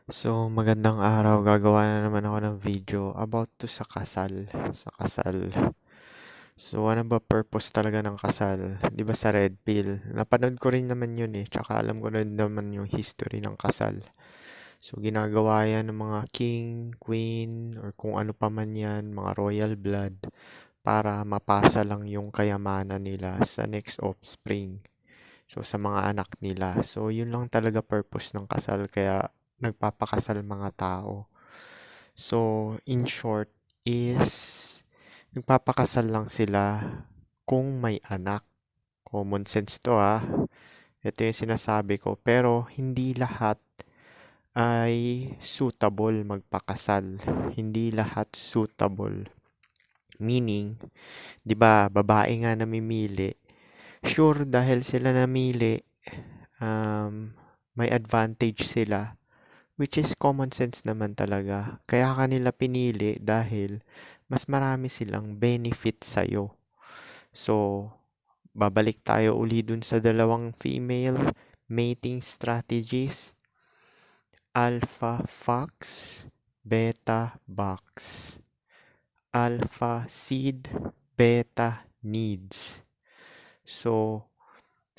Magandang araw. Gagawa na naman ako ng video about to sa kasal. Sa kasal. Ano ba purpose talaga ng kasal? 'Di ba sa Red Pill? Napanood ko rin naman yun eh. Tsaka alam ko rin naman yung history ng kasal. Ginagawa yan ng mga king, queen, or kung ano pa man yan, mga royal blood, para mapasa lang yung kayamanan nila sa next offspring. Sa mga anak nila. Yun lang talaga purpose ng kasal. Kaya nagpapakasal mga tao. In short is, nagpapakasal lang sila kung may anak. Common sense to ah. Ito yung sinasabi ko. Pero hindi lahat ay suitable magpakasal. Hindi lahat suitable. Meaning, 'di ba, babae nga namimili. Sure, dahil sila namili, may advantage sila. Which is common sense naman talaga. Kaya kanila pinili dahil mas marami silang benefit sa'yo. So, babalik tayo uli dun sa dalawang female mating strategies. Alpha fox, beta box. Alpha seed, beta needs.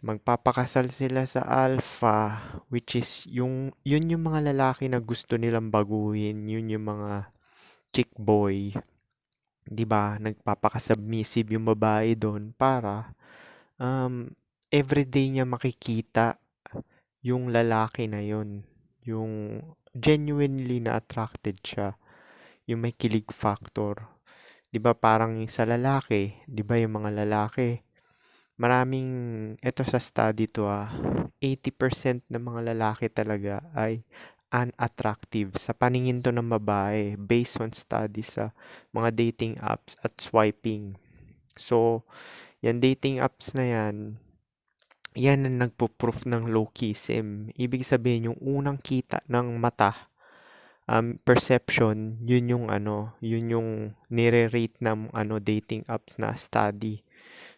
Magpapakasal sila sa alpha, which is yun yung mga lalaki na gusto nilang baguhin, yun yung mga chick boy. 'Di ba? Nagpapakasubmissive yung babae doon para everyday niya makikita yung lalaki na yun. Yung genuinely na attracted siya. Yung may kilig factor. 'Di ba parang sa lalaki, 'di ba yung mga lalaki, maraming, eto sa study to 80% ng mga lalaki talaga ay unattractive sa paningin to ng babae based on studies sa mga dating apps at swiping. Yan dating apps na yan ang nagpo-proof ng low-kism. Ibig sabihin, yung unang kita ng mata, perception, yun yung nire-rate ng dating apps na study.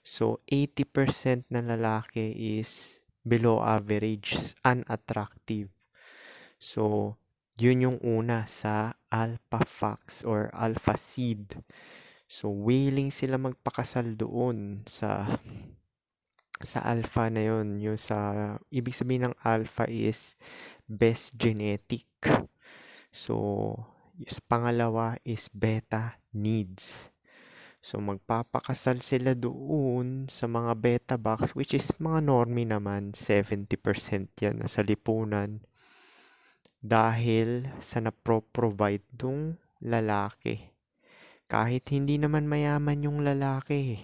80% ng lalaki is below average, unattractive. Yun yung una sa alpha fox or alpha seed. Willing sila magpakasal doon sa alpha na yun. Ibig sabihin ng alpha is best genetic. Pangalawa is beta needs. Magpapakasal sila doon sa mga beta box, which is mga normie naman, 70% yan sa lipunan. Dahil sa napro-provide nung lalaki. Kahit hindi naman mayaman yung lalaki,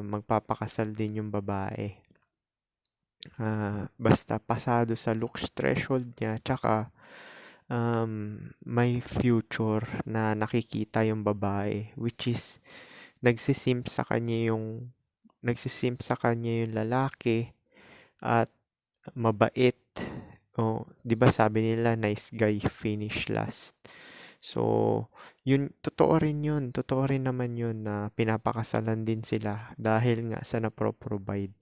magpapakasal din yung babae. Basta pasado sa looks threshold niya, tsaka may future na nakikita yung babae, which is nagsisimp sa kanya yung lalaki at mabait. 'Di ba sabi nila nice guy finish last. Yun totoo rin yun. Totoo rin naman yun na pinapakasalan din sila dahil nga sa napro-provide.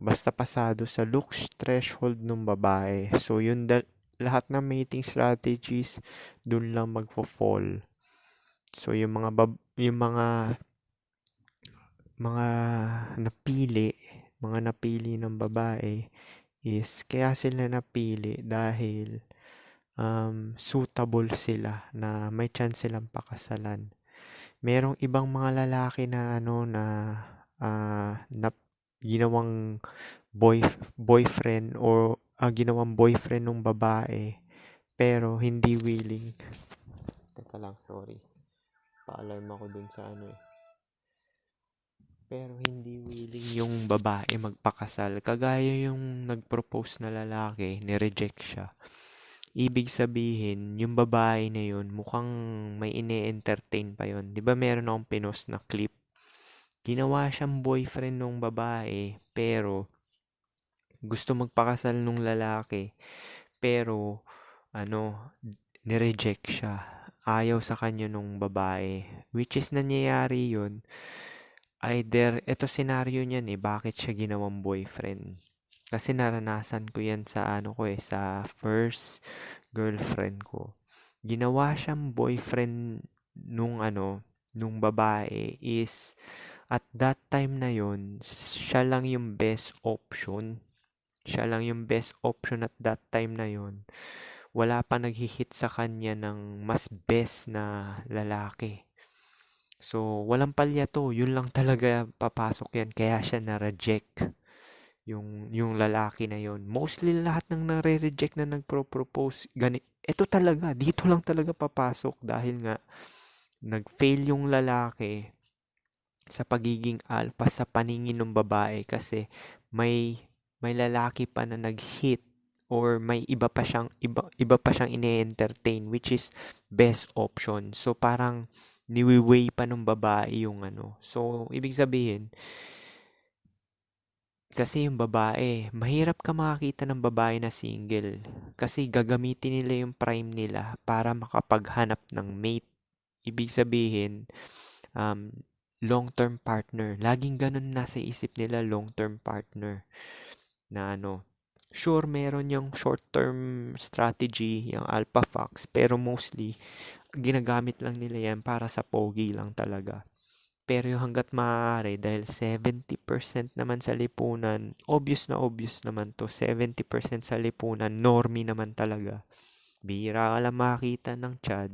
Basta pasado sa looks threshold ng babae. Lahat ng mating strategies dun lang magfo-fall. Yung mga napili ng babae is kaya sila napili dahil suitable sila na may chance silang pakasalan. Merong ibang mga lalaki na na ginawang boyfriend or ginawang boyfriend ng babae pero hindi willing. Teka lang, sorry. Pa-alarm ako dun sa Pero hindi willing yung babae magpakasal. Kagaya yung nag-propose na lalaki, ni-reject siya. Ibig sabihin, yung babae na yun, mukhang may ine-entertain pa yun. 'Di ba meron akong pinost na clip? Ginawa siyang boyfriend ng babae, pero gusto magpakasal nung lalaki. Pero, ni-reject siya. Ayaw sa kanya nung babae. Which is nangyayari yun. Either, eto senaryo niyan bakit siya ginawang boyfriend? Kasi naranasan ko yan sa ano ko sa first girlfriend ko. Ginawa siyang boyfriend nung babae is at that time na yon siya lang yung best option. Siya lang yung best option at that time na yon. Wala pa naghihit sa kanya ng mas best na lalaki. So, walang palya to. Yun lang talaga papasok yan. Kaya siya na-reject yung lalaki na yon. Mostly lahat ng nare-reject na nagpro-propose, ito talaga, dito lang talaga papasok dahil nga nag-fail yung lalaki sa pagiging alpha sa paningin ng babae kasi may may lalaki pa na nag-hit or may iba pa siyang ine-entertain which is best option. So parang niwi-weigh pa ng babae yung ano. So ibig sabihin kasi yung babae, mahirap ka makakita ng babae na single kasi gagamitin nila yung prime nila para makapaghanap ng mate. Ibig sabihin, um, long-term partner. Laging ganun nasa isip nila, long-term partner. Na ano, sure meron yung short-term strategy, yung alpha fox, pero mostly, ginagamit lang nila yan para sa pogi lang talaga. Pero yung hanggat maaari, dahil 70% naman sa lipunan, obvious naman to, 70% sa lipunan, normie naman talaga. Bihira ka lang makita ng Chad.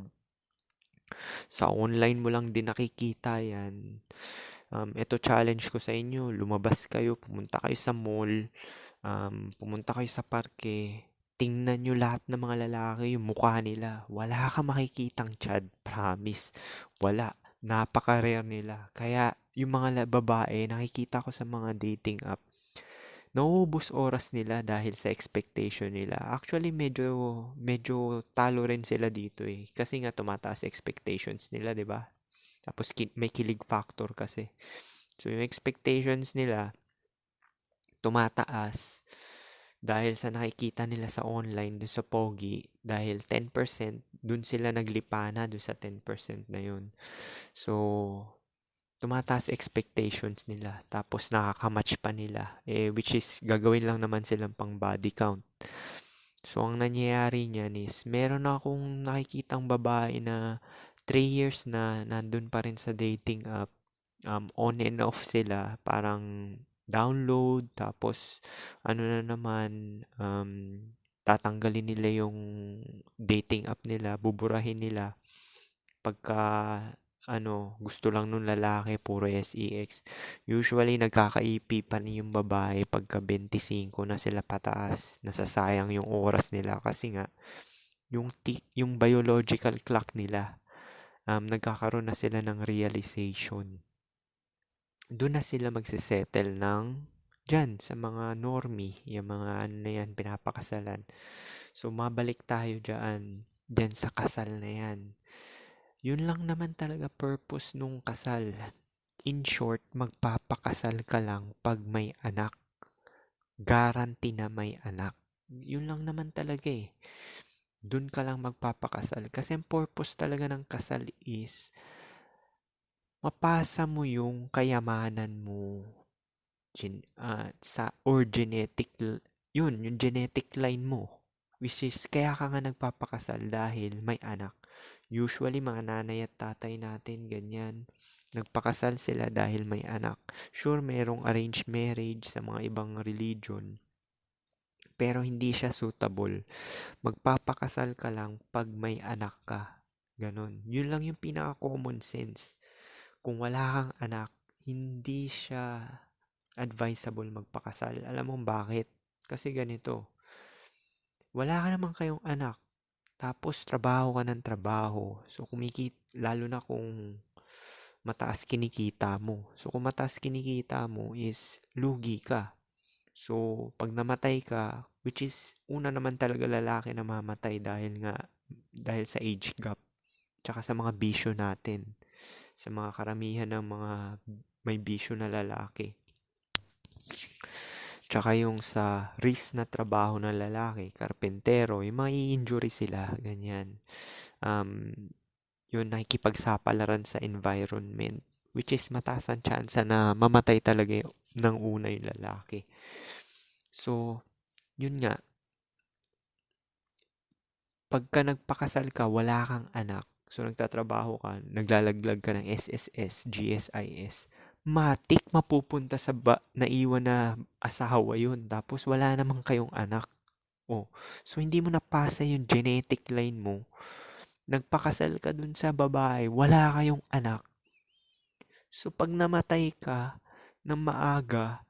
Sa online mo lang din nakikita yan. Ito challenge ko sa inyo, lumabas kayo, pumunta kayo sa mall, pumunta kayo sa parke, tingnan nyo lahat ng mga lalaki, yung mukha nila. Wala ka makikitang Chad, promise. Wala. Napaka-rare nila. Kaya yung mga babae, nakikita ko sa mga dating app, nauubos oras nila dahil sa expectation nila. Actually, medyo talo rin sila dito eh. Kasi nga tumataas expectations nila, 'di ba? Tapos may kilig factor kasi. So yung expectations nila tumataas dahil sa nakikita nila sa online dun sa pogi dahil 10% dun sila naglipana dun sa 10% na yun. So tumataas expectations nila tapos nakakamatch pa nila which is gagawin lang naman silang pang body count. So ang nangyayari niyan is meron akong nakikitang babae na 3 years na nandun pa rin sa dating app. On and off sila, parang download tapos ano na naman tatanggalin nila yung dating app nila, buburahin nila pagka gusto lang nung lalaki, puro SEX. Usually, nagkaka-EP pa rin yung babae pagka 25 na sila pataas. Nasasayang yung oras nila kasi nga, yung biological clock nila, nagkakaroon na sila ng realization. Doon na sila magsisettle ng dyan sa mga normie, yung mga ano na yan, pinapakasalan. So, mabalik tayo dyan sa kasal na yan. Yun lang naman talaga purpose nung kasal. In short, magpapakasal ka lang pag may anak. Guarantee na may anak. Yun lang naman talaga eh. Doon ka lang magpapakasal. Kasi ang purpose talaga ng kasal is mapasa mo yung kayamanan mo or yung genetic line mo. Which is, kaya ka nga nagpapakasal dahil may anak. Usually, mga nanay at tatay natin, ganyan. Nagpakasal sila dahil may anak. Sure, merong arranged marriage sa mga ibang religion. Pero hindi siya suitable. Magpapakasal ka lang pag may anak ka. Ganon. Yun lang yung pinaka-common sense. Kung wala kang anak, hindi siya advisable magpakasal. Alam mo bakit? Kasi ganito. Wala ka naman kayong anak. Tapos trabaho ka ng trabaho. So lalo na kung mataas kinikita mo. So kung mataas kinikita mo is lugi ka. So pag namatay ka, which is una naman talaga lalaki na mamatay dahil sa age gap. Tsaka sa mga bisyo natin. Sa mga karamihan ng mga may bisyo na lalaki. Tsaka yung sa risk na trabaho ng lalaki, karpentero, yung mga i-injury sila, ganyan. Yun, nakikipagsapalaran sa environment, which is mataas ang chance na mamatay talaga ng una yung lalaki. So, yun nga, pagka nagpakasal ka, wala kang anak, so nagtatrabaho ka, naglalaglag ka ng SSS, GSIS, matik mapupunta sa naiwan na asawa yun, tapos wala namang kayong anak. Oh, so hindi mo napasa yung genetic line mo. Nagpakasal ka dun sa babae, wala kayong anak. So pag namatay ka ng maaga,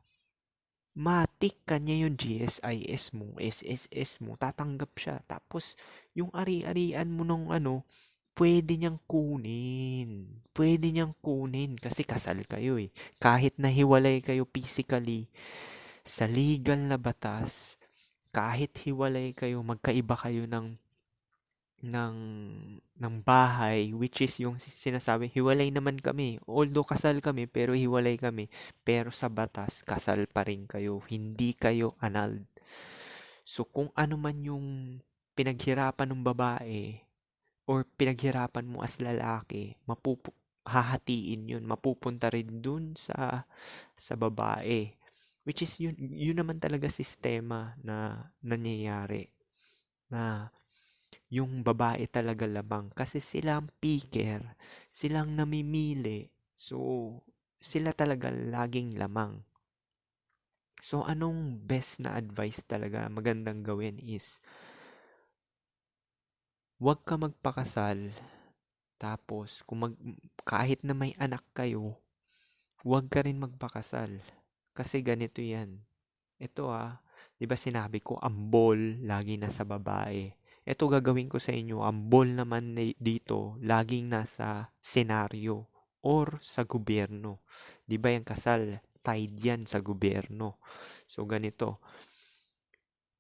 matik kanya yung GSIS mo, SSS mo, tatanggap siya. Tapos yung ari-arian mo nung pwede niyang kunin. Pwede niyang kunin kasi kasal kayo eh. Kahit nahiwalay kayo physically, sa legal na batas, kahit hiwalay kayo, magkaiba kayo ng bahay, which is yung sinasabi, hiwalay naman kami. Although kasal kami, pero hiwalay kami. Pero sa batas, kasal pa rin kayo. Hindi kayo annulled. So kung ano man yung pinaghirapan ng babae or pinaghirapan mo as lalaki, hahatiin yun. Mapupunta rin dun sa babae. Which is yun naman talaga sistema na nangyayari. Na yung babae talaga lamang kasi sila ang picker, silang namimili. So, sila talaga laging lamang. So, anong best na advice talaga magandang gawin is huwag ka magpakasal. Tapos, kahit na may anak kayo, huwag ka rin magpakasal. Kasi ganito yan. Ito 'di ba sinabi ko, ang ball lagi nasa babae. Ito gagawin ko sa inyo, ang ball naman dito, laging nasa senaryo or sa gobyerno. 'Di ba yung kasal, tied yan sa gobyerno. So ganito,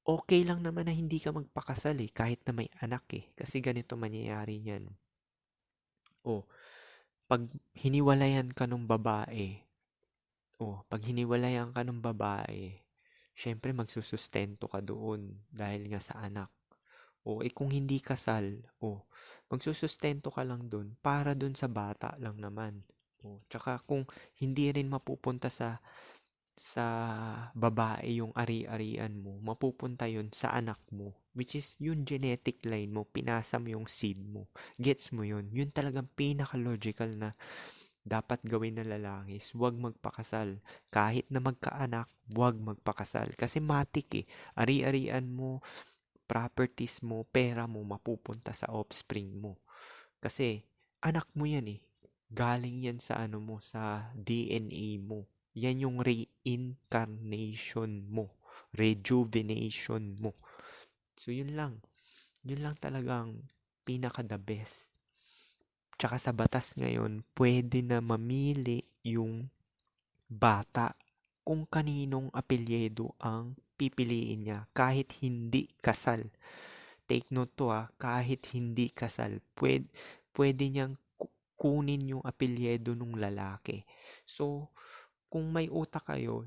okay lang naman na hindi ka magpakasal kahit na may anak Kasi ganito mangyayari niyan. Pag hiniwalayan ka ng babae, pag hiniwalayan ka ng babae, syempre magsusustento ka doon dahil nga sa anak. Kung hindi kasal, magsusustento ka lang doon para doon sa bata lang naman. Tsaka kung hindi rin mapupunta sa babae yung ari-arian mo, mapupunta yun sa anak mo, which is yung genetic line mo, pinasa mo yung seed mo. Gets mo yun? Yun talagang pinaka-logical na dapat gawin ng lalaki is huwag magpakasal. Kahit na magkaanak, huwag magpakasal. Kasi matik Ari-arian mo, properties mo, pera mo, mapupunta sa offspring mo. Kasi anak mo yan Galing yan sa sa DNA mo. Yan yung reincarnation mo. Rejuvenation mo. So yun lang. Yun lang talagang pinaka the best. Tsaka sa batas ngayon, pwede na mamili yung bata kung kaninong apelyido ang pipiliin niya kahit hindi kasal. Take note to kahit hindi kasal, pwede niyang kunin yung apelyido ng lalaki. So, kung may utak kayo,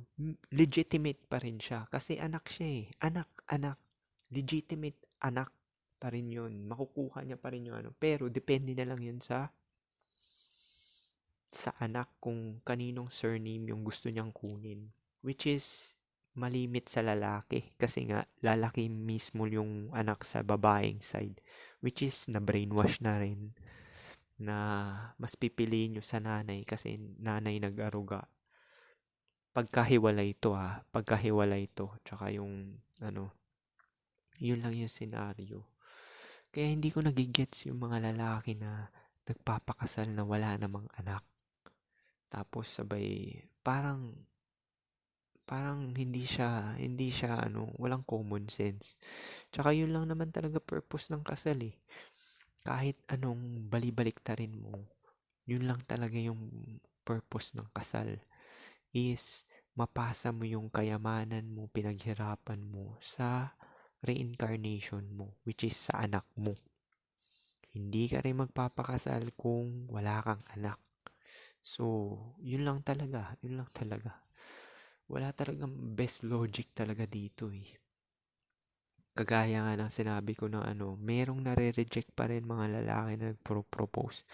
legitimate pa rin siya kasi anak siya Anak. Legitimate anak pa rin yun. Makukuha niya pa rin yung Pero, depende na lang yun sa anak kung kaninong surname yung gusto niyang kunin. Which is, malimit sa lalaki. Kasi nga, lalaki mismo yung anak sa babaeng side. Which is, na-brainwash na rin na mas pipiliin nyo sa nanay kasi nanay nag-aruga. Pagkahiwalay to Pagkahiwalay to. Tsaka yung, yun lang yung senaryo. Kaya hindi ko nagigets yung mga lalaki na nagpapakasal na wala namang anak. Tapos sabay, parang hindi siya walang common sense. Tsaka yun lang naman talaga purpose ng kasal Kahit anong balibaliktarin mo, yun lang talaga yung purpose ng kasal is mapasa mo yung kayamanan mo, pinaghirapan mo sa reincarnation mo, which is sa anak mo. Hindi ka rin magpapakasal kung wala kang anak. So, yun lang talaga. Wala talagang best logic talaga dito Kagaya nga ng sinabi ko na merong nare-reject pa rin mga lalaki na nagpro-propose.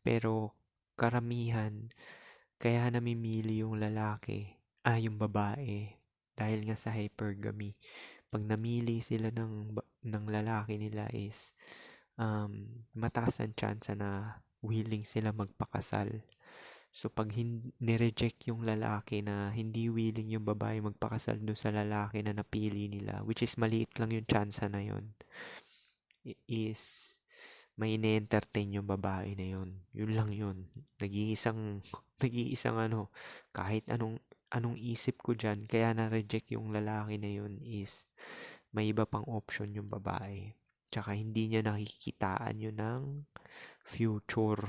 Pero karamihan, kaya namimili yung lalaki, yung babae, dahil nga sa hypergamy. Pag namili sila ng lalaki nila is mataas ang chance na willing sila magpakasal. So pag nireject yung lalaki na hindi willing yung babae magpakasal doon sa lalaki na napili nila, which is maliit lang yung chance na yun, is may ine-entertain yung babae na yun. Yun lang yun. Nag-iisang kahit anong isip ko dyan, kaya na-reject yung lalaki na yun is may iba pang option yung babae. Tsaka hindi niya nakikitaan yun ng future,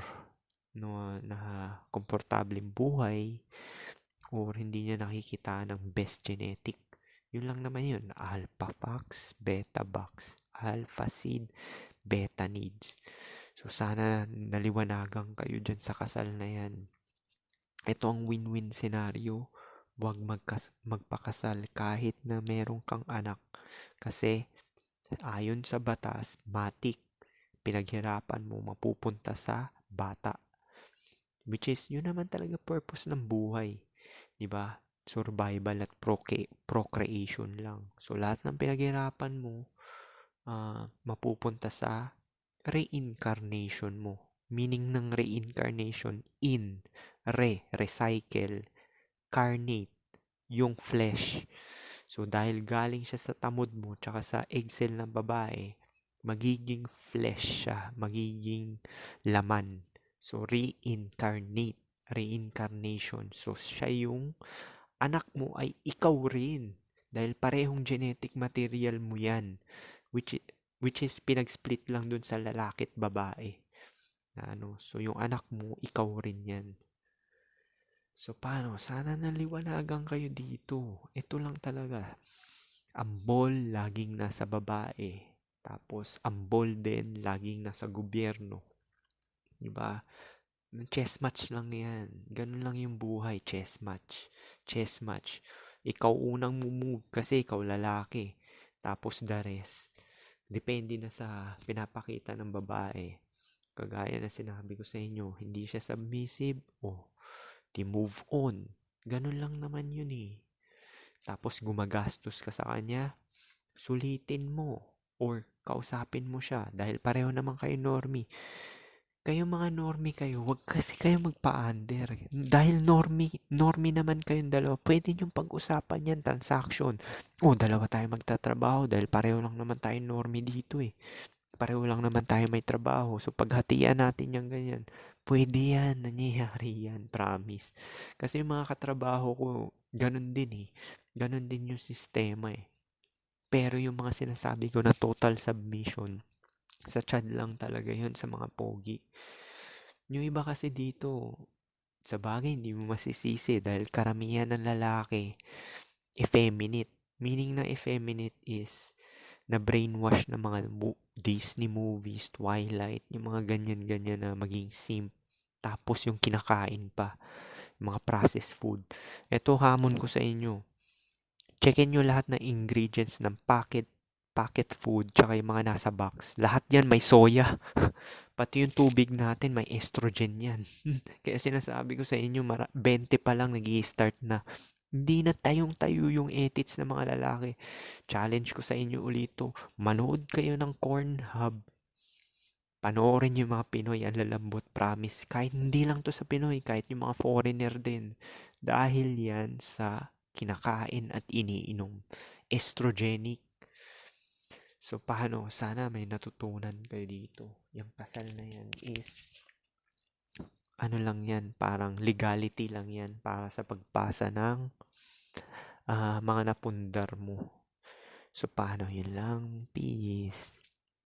no, na komportableng buhay, or hindi niya nakikita ng best genetic. Yun lang naman yun. Alpha Fox, Beta Box, Alpha Seed, Beta Needs. So sana naliwanagan kayo dyan sa kasal na yan. Ito ang win-win scenario. Huwag magpakasal kahit na meron kang anak. Kasi ayon sa batas, matik, pinaghirapan mo mapupunta sa bata. Which is, yun naman talaga purpose ng buhay. Diba? Survival at procreation lang. So, lahat ng pinaghirapan mo, mapupunta sa reincarnation mo. Meaning ng reincarnation, recycle, carnate, yung flesh. So, dahil galing siya sa tamod mo, tsaka sa egg cell ng babae, magiging flesh siya, magiging laman. So, reincarnation. So, siya yung anak mo ay ikaw rin. Dahil parehong genetic material mo yan. Which is pinag-split lang dun sa lalaki at babae. So, yung anak mo, ikaw rin yan. So, paano? Sana naliwanagan kayo dito. Ito lang talaga. Ang ball laging nasa babae. Tapos, ang ball din laging nasa gobyerno. Diba? Chess match lang yan. Ganun lang yung buhay. Chess match. Chess match. Ikaw unang move kasi ikaw lalaki. Tapos the rest. Depende na sa pinapakita ng babae. Kagaya na sinabi ko sa inyo, hindi siya submissive. Di move on. Ganun lang naman yun eh. Tapos gumagastos ka sa kanya, sulitin mo or kausapin mo siya dahil pareho naman kayo normie. Kayo mga normie kayo, wag kasi kayo magpa-under. Dahil normie naman kayong dalawa, pwede niyong pag-usapan yan, transaction. Dalawa tayo magtatrabaho dahil pareho lang naman tayo normie dito eh. Pareho lang naman tayo may trabaho. So, paghatian natin yung ganyan. Pwede yan. Nangyayari yan. Promise. Kasi yung mga katrabaho ko, ganun din eh. Ganun din yung sistema eh. Pero yung mga sinasabi ko na total submission, sa chat lang talaga yun sa mga pogi. Yung iba kasi dito, sa bagay, hindi mo masisisi dahil karamihan ng lalaki, effeminate. Meaning na effeminate is na brainwash ng mga Disney movies, Twilight, yung mga ganyan-ganyan na maging simp. Tapos yung kinakain pa, mga processed food. Ito hamon ko sa inyo. Checkin nyo lahat ng ingredients ng packet food, tsaka yung mga nasa box. Lahat yan may soya. Pati yung tubig natin, may estrogen yan. Kaya sinasabi ko sa inyo, 20 pa lang nag-i-start na. Hindi na tayong-tayo yung edits ng mga lalaki. Challenge ko sa inyo ulito, manood kayo ng Cornhub. Panoorin yung mga Pinoy, ang lalambot, promise. Kahit hindi lang to sa Pinoy, kahit yung mga foreigner din. Dahil yan sa kinakain at iniinom. Estrogenic. So, paano? Sana may natutunan kayo dito. Yung kasal na yan is, lang yan, parang legality lang yan para sa pagpasa ng mga napundar mo. So, paano? Yun lang. Peace.